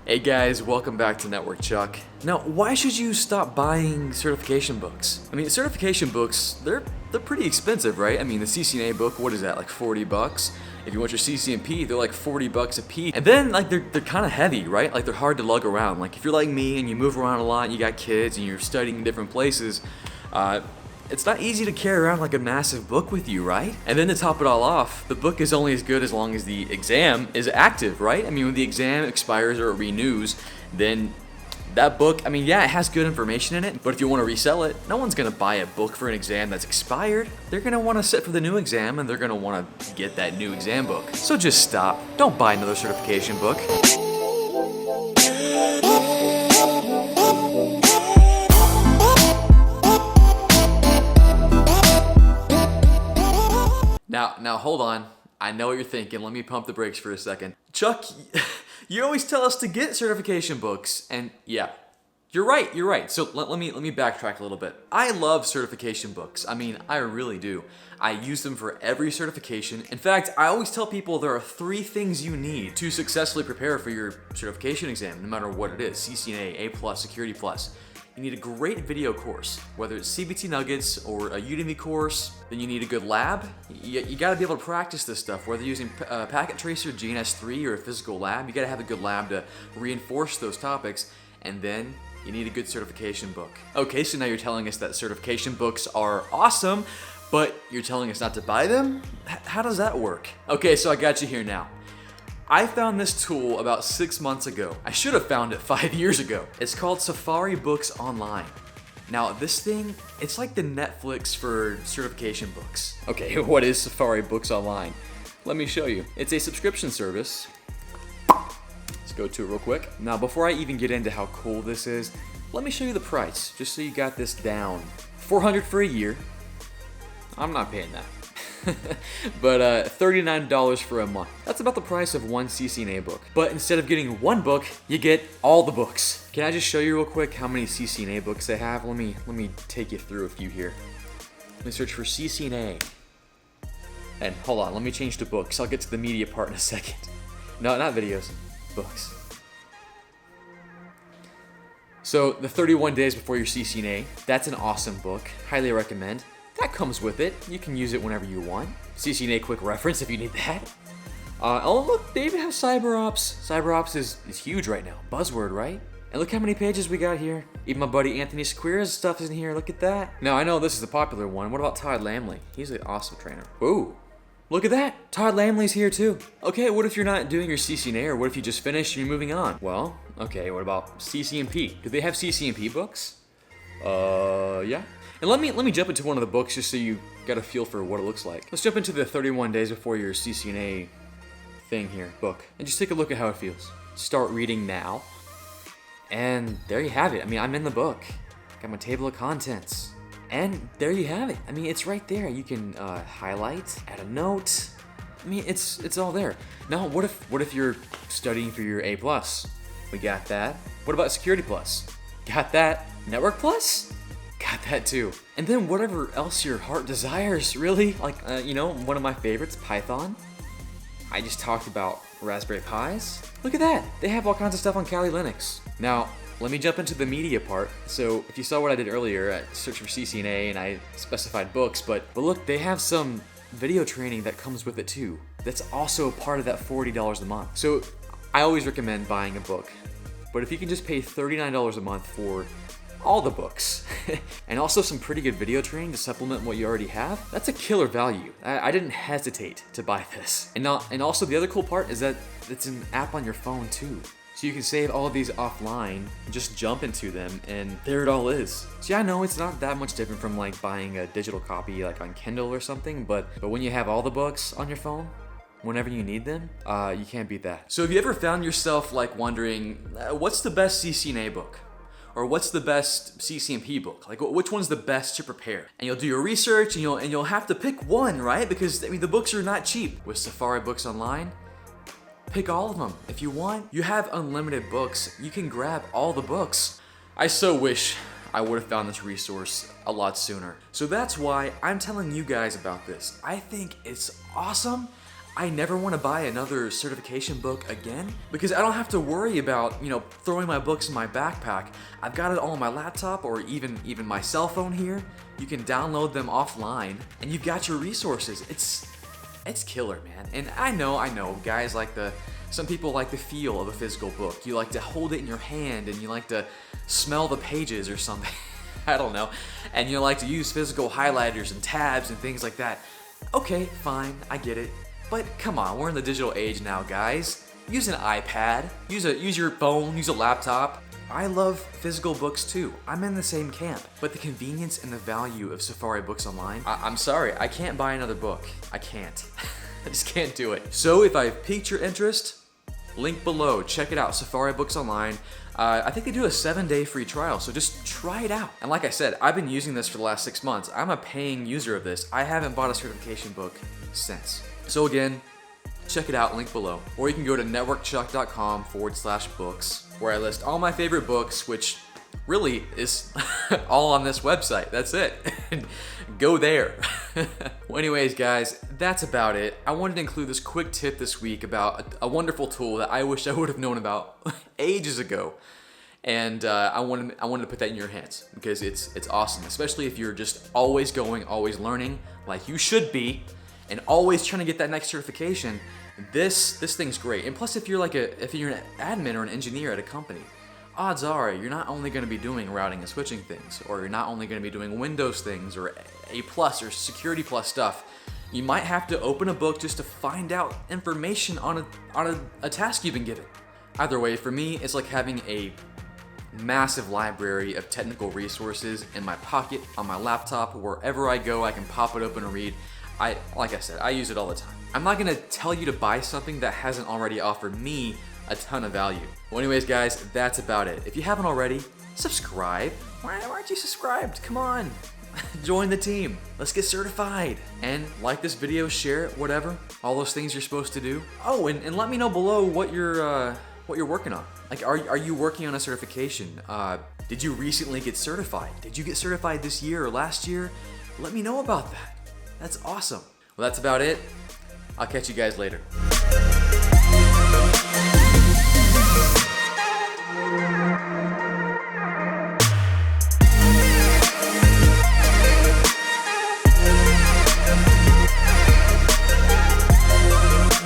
Hey guys, welcome back to Network Chuck. Now, why should you stop buying certification books? I mean, certification books, they're pretty expensive, right? I mean, the CCNA book, what is that, like 40 bucks? If you want your CCNP, they're like 40 bucks a piece. And then, like, they're kind of heavy, right? Like, they're hard to lug around. Like, if you're like me and you move around a lot and you got kids and you're studying in different places, it's not easy to carry around like a massive book with you, right? And then to top it all off, the book is only as good as long as the exam is active, right? I mean, when the exam expires or it renews, then that book, I mean, yeah, it has good information in it, but if you want to resell it, no one's gonna buy a book for an exam that's expired. They're gonna want to sit for the new exam and they're gonna want to get that new exam book. So just stop. Don't buy another certification book. Now hold on. I know what you're thinking. Let me pump the brakes for a second. Chuck, you always tell us to get certification books, and yeah, you're right. So let me backtrack a little bit. I love certification books. I mean, I really do. I use them for every certification. In fact, I always tell people there are 3 things you need to successfully prepare for your certification exam, no matter what it is: CCNA, A+, Security Plus. You need a great video course, whether it's CBT Nuggets or a Udemy course. Then you need a good lab. You gotta be able to practice this stuff, whether you're using Packet Tracer, GNS3, or a physical lab. You gotta have a good lab to reinforce those topics. And then you need a good certification book. Okay, so now you're telling us that certification books are awesome, but you're telling us not to buy them? How does that work? Okay, so I got you here now. I found this tool about 6 months ago. I should have found it 5 years ago. It's called Safari Books Online. Now this thing, it's like the Netflix for certification books. Okay, what is Safari Books Online? Let me show you. It's a subscription service. Let's go to it real quick. Now before I even get into how cool this is, let me show you the price, just so you got this down. $400 for a year. I'm not paying that. But $39 for a month. That's about the price of one CCNA book. But instead of getting one book, you get all the books. Can I just show you real quick how many CCNA books they have? Let me take you through a few here. Let me search for CCNA. And hold on, let me change to books. I'll get to the media part in a second. No, not videos, books. So the 31 days before your CCNA, that's an awesome book. Highly recommend. That comes with it. You can use it whenever you want. CCNA quick reference if you need that. Oh look, they even have CyberOps. CyberOps is huge right now. Buzzword, right? And look how many pages we got here. Even my buddy Anthony Square's stuff is in here. Look at that. Now I know this is a popular one. What about Todd Lamley? He's an awesome trainer. Ooh, look at that. Todd Lamley's here too. Okay, what if you're not doing your CCNA, or what if you just finished and you're moving on? Well, okay, what about CCNP? Do they have CCNP books? Yeah. And let me jump into one of the books just so you got a feel for what it looks like. Let's jump into the 31 days before your CCNA thing here, book, and just take a look at how it feels. Start reading now. And there you have it. I mean, I'm in the book. Got my table of contents. And there you have it. I mean, it's right there. You can highlight, add a note. I mean, it's all there. Now, what if you're studying for your A+? We got that. What about Security Plus? Got that. Network Plus? Got that too. And then whatever else your heart desires, really. Like, one of my favorites, Python. I just talked about Raspberry Pis. Look at that. They have all kinds of stuff on Kali Linux. Now, let me jump into the media part. So if you saw what I did earlier, I searched for CCNA and I specified books, but look, they have some video training that comes with it too. That's also part of that $40 a month. So I always recommend buying a book. But if you can just pay $39 a month for all the books, and also some pretty good video training to supplement what you already have, that's a killer value. I didn't hesitate to buy this. And also the other cool part is that it's an app on your phone too. So you can save all of these offline, just jump into them, and there it all is. So yeah, I know it's not that much different from like buying a digital copy like on Kindle or something, but when you have all the books on your phone, whenever you need them, you can't beat that. So have you ever found yourself like wondering, what's the best CCNA book? Or what's the best CCNP book? Like, which one's the best to prepare? And you'll do your research, and you'll have to pick one, right? Because I mean, the books are not cheap. With Safari Books Online, pick all of them if you want. You have unlimited books. You can grab all the books. I so wish I would have found this resource a lot sooner. So that's why I'm telling you guys about this. I think it's awesome. I never want to buy another certification book again because I don't have to worry about, throwing my books in my backpack. I've got it all on my laptop or even my cell phone here. You can download them offline and you've got your resources. It's killer, man. And I know, guys some people like the feel of a physical book. You like to hold it in your hand and you like to smell the pages or something. I don't know. And you like to use physical highlighters and tabs and things like that. Okay, fine, I get it. But come on, we're in the digital age now, guys. Use an iPad, use your phone, use a laptop. I love physical books too. I'm in the same camp. But the convenience and the value of Safari Books Online, I'm sorry, I can't buy another book. I can't. I just can't do it. So if I've piqued your interest, link below, check it out, Safari Books Online. I think they do a 7-day free trial, so just try it out. And like I said, I've been using this for the last 6 months. I'm a paying user of this. I haven't bought a certification book since. So again, check it out, link below. Or you can go to networkchuck.com/books, where I list all my favorite books, which really is all on this website. That's it. Go there. Well, anyways, guys, that's about it. I wanted to include this quick tip this week about a wonderful tool that I wish I would have known about ages ago. And I wanted to put that in your hands because it's awesome, especially if you're just always going, always learning, like you should be, and always trying to get that next certification. This thing's great. And plus, if you're an admin or an engineer at a company, odds are you're not only going to be doing routing and switching things, or you're not only going to be doing Windows things or A+ or Security Plus stuff. You might have to open a book just to find out information on a task you've been given. Either way, for me, it's like having a massive library of technical resources in my pocket, on my laptop, wherever I go, I can pop it open and read. Like I said, I use it all the time. I'm not gonna tell you to buy something that hasn't already offered me a ton of value. Well, anyways, guys, that's about it. If you haven't already, subscribe. Why aren't you subscribed? Come on, join the team. Let's get certified. And like this video, share it, whatever. All those things you're supposed to do. Oh, and let me know below what you're working on. Like, are you working on a certification? Did you recently get certified? Did you get certified this year or last year? Let me know about that. That's awesome. Well, that's about it. I'll catch you guys later.